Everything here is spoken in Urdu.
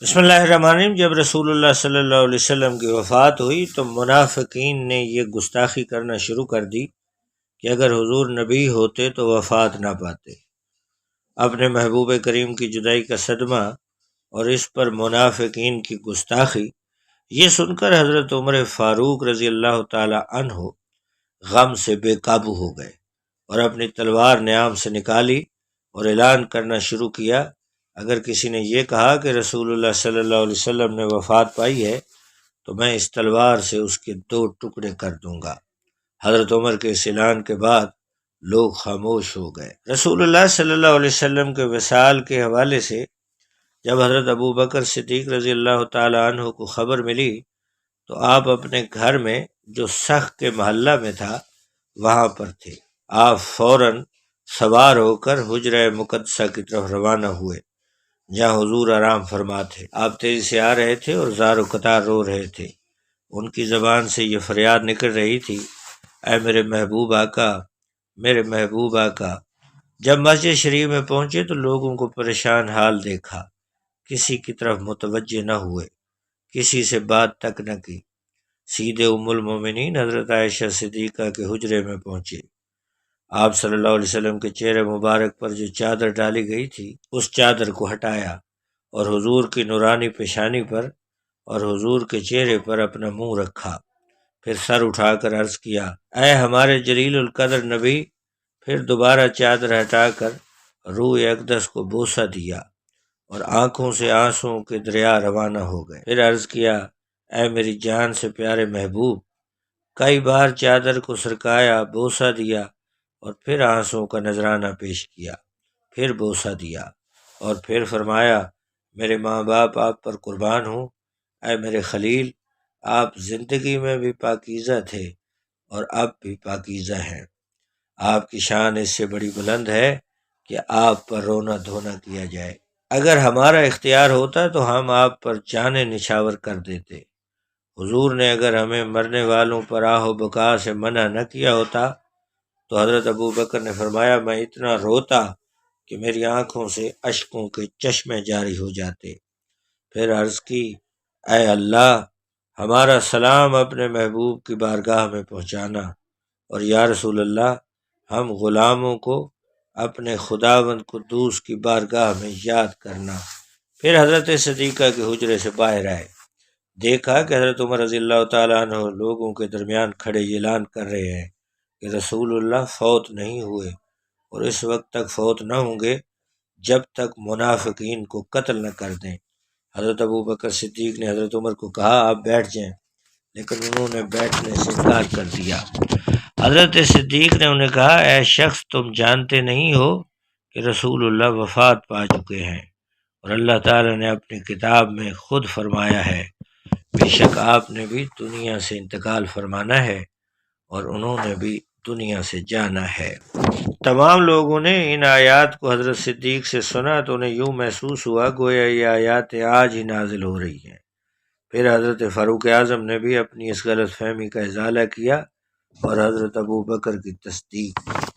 بسم اللہ الرحمن الرحیم۔ جب رسول اللہ صلی اللہ علیہ وسلم کی وفات ہوئی تو منافقین نے یہ گستاخی کرنا شروع کر دی کہ اگر حضور نبی ہوتے تو وفات نہ پاتے۔ اپنے محبوب کریم کی جدائی کا صدمہ اور اس پر منافقین کی گستاخی یہ سن کر حضرت عمر فاروق رضی اللہ تعالی عنہ غم سے بے قابو ہو گئے اور اپنی تلوار نیام سے نکالی اور اعلان کرنا شروع کیا، اگر کسی نے یہ کہا کہ رسول اللہ صلی اللہ علیہ وسلم نے وفات پائی ہے تو میں اس تلوار سے اس کے 2 ٹکڑے کر دوں گا۔ حضرت عمر کے اس اعلان کے بعد لوگ خاموش ہو گئے۔ رسول اللہ صلی اللہ علیہ وسلم کے وصال کے حوالے سے جب حضرت ابو بکر صدیق رضی اللہ تعالی عنہ کو خبر ملی تو آپ اپنے گھر میں جو سخ کے محلہ میں تھا وہاں پر تھے۔ آپ فوراً سوار ہو کر حجرہ مقدسہ کی طرف روانہ ہوئے جہاں حضور آرام فرما تھے۔ آپ تیزی سے آ رہے تھے اور زار و قطار رو رہے تھے۔ ان کی زبان سے یہ فریاد نکل رہی تھی، اے میرے محبوب آقا، میرے محبوب آقا۔ جب مسجد شریف میں پہنچے تو لوگوں کو پریشان حال دیکھا، کسی کی طرف متوجہ نہ ہوئے، کسی سے بات تک نہ کی، سیدھے ام المومنین حضرت عائشہ صدیقہ کے حجرے میں پہنچے۔ آپ صلی اللہ علیہ وسلم کے چہرے مبارک پر جو چادر ڈالی گئی تھی اس چادر کو ہٹایا اور حضور کی نورانی پیشانی پر اور حضور کے چہرے پر اپنا منہ رکھا، پھر سر اٹھا کر عرض کیا، اے ہمارے جلیل القدر نبی۔ پھر دوبارہ چادر ہٹا کر روح اقدس کو بوسہ دیا اور آنکھوں سے آنسوؤں کے دریا روانہ ہو گئے۔ پھر عرض کیا، اے میری جان سے پیارے محبوب۔ کئی بار چادر کو سرکایا، بوسہ دیا اور پھر آنسوؤں کا نذرانہ پیش کیا، پھر بوسہ دیا اور پھر فرمایا، میرے ماں باپ آپ پر قربان ہوں۔ اے میرے خلیل، آپ زندگی میں بھی پاکیزہ تھے اور اب بھی پاکیزہ ہیں۔ آپ کی شان اس سے بڑی بلند ہے کہ آپ پر رونا دھونا کیا جائے۔ اگر ہمارا اختیار ہوتا تو ہم آپ پر جانیں نچھاور کر دیتے۔ حضور نے اگر ہمیں مرنے والوں پر آہ و بکا سے منع نہ کیا ہوتا تو حضرت ابو بکر نے فرمایا، میں اتنا روتا کہ میری آنکھوں سے اشکوں کے چشمے جاری ہو جاتے۔ پھر عرض کی، اے اللہ، ہمارا سلام اپنے محبوب کی بارگاہ میں پہنچانا، اور یا رسول اللہ، ہم غلاموں کو اپنے خداوند قدوس کی بارگاہ میں یاد کرنا۔ پھر حضرت صدیقہ کے حجرے سے باہر آئے، دیکھا کہ حضرت عمر رضی اللہ تعالیٰ عنہ لوگوں کے درمیان کھڑے اعلان کر رہے ہیں کہ رسول اللہ فوت نہیں ہوئے اور اس وقت تک فوت نہ ہوں گے جب تک منافقین کو قتل نہ کر دیں۔ حضرت ابو بکر صدیق نے حضرت عمر کو کہا، آپ بیٹھ جائیں، لیکن انہوں نے بیٹھنے سے انکار کر دیا۔ حضرت صدیق نے انہیں کہا، اے شخص، تم جانتے نہیں ہو کہ رسول اللہ وفات پا چکے ہیں اور اللہ تعالیٰ نے اپنی کتاب میں خود فرمایا ہے، بے شک آپ نے بھی دنیا سے انتقال فرمانا ہے اور انہوں نے بھی دنیا سے جانا ہے۔ تمام لوگوں نے ان آیات کو حضرت صدیق سے سنا تو انہیں یوں محسوس ہوا گویا یہ آیات آج ہی نازل ہو رہی ہیں۔ پھر حضرت فاروق اعظم نے بھی اپنی اس غلط فہمی کا ازالہ کیا اور حضرت ابو بکر کی تصدیق